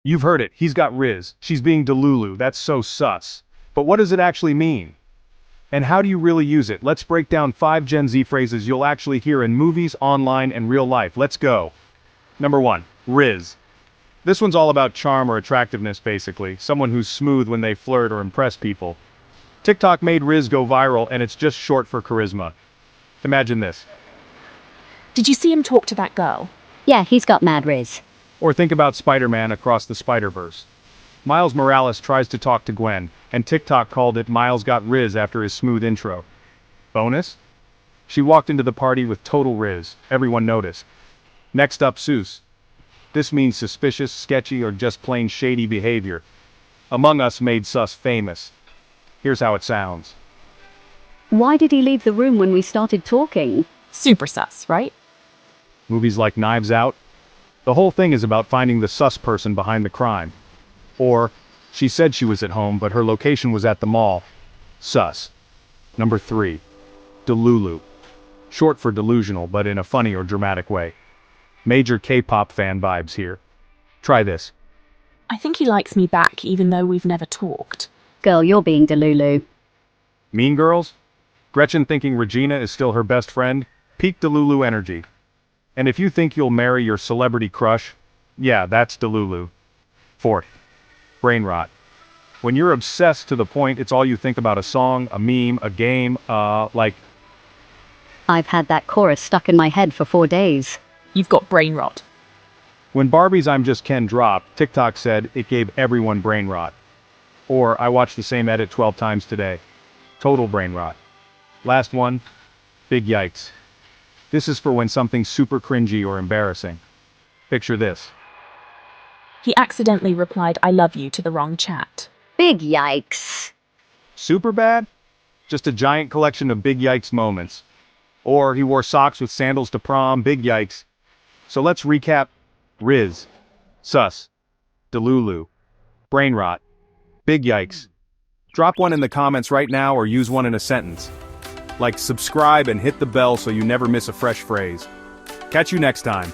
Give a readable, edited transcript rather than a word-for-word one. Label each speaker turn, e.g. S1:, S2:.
S1: You've heard it, he's got Rizz, she's being Delulu, that's so sus. But what does it actually mean? And how do you really use it? Let's break down 5 Gen Z phrases you'll actually hear in movies, online, and real life. Let's go. Number 1. Rizz. This one's all about charm or attractiveness basically, someone who's smooth when they flirt or impress people. TikTok made Rizz go viral and it's just short for charisma. Imagine this.
S2: Did you see him talk to that girl?
S3: Yeah, he's got mad Rizz.
S1: Or think about Spider-Man across the Spider-Verse. Miles Morales tries to talk to Gwen, and TikTok called it Miles got Rizz after his smooth intro. Bonus? She walked into the party with total Rizz, everyone noticed. Next up, Sus. This means suspicious, sketchy, or just plain shady behavior. Among Us made sus famous. Here's how it sounds.
S3: Why did he leave the room when we started talking?
S2: Super sus, right?
S1: Movies like Knives Out. The whole thing is about finding the sus person behind the crime. Or, she said she was at home, but her location was at the mall. Sus. Number 3. Delulu. Short for delusional, but in a funny or dramatic way. Major K-pop fan vibes here. Try this.
S2: I think he likes me back even though we've never talked.
S3: Girl, you're being Delulu.
S1: Mean Girls? Gretchen thinking Regina is still her best friend? Peak Delulu energy. And if you think you'll marry your celebrity crush, yeah, that's Delulu. 4th. Brain rot. When you're obsessed to the point it's all you think about: a song, a meme, a game, like...
S3: I've had that chorus stuck in my head for 4 days.
S2: You've got brain rot.
S1: When Barbie's I'm Just Ken dropped, TikTok said it gave everyone brain rot. Or, I watched the same edit 12 times today. Total brain rot. Last one. Big yikes. This is for when something's super cringy or embarrassing. Picture this.
S2: He accidentally replied I love you to the wrong chat.
S3: Big yikes.
S1: Super bad? Just a giant collection of big yikes moments. Or he wore socks with sandals to prom, big yikes. So let's recap. Rizz. Sus. Delulu. Brain rot. Big yikes. Drop one in the comments right now or use one in a sentence. Like, subscribe and hit the bell so you never miss a fresh phrase. Catch you next time.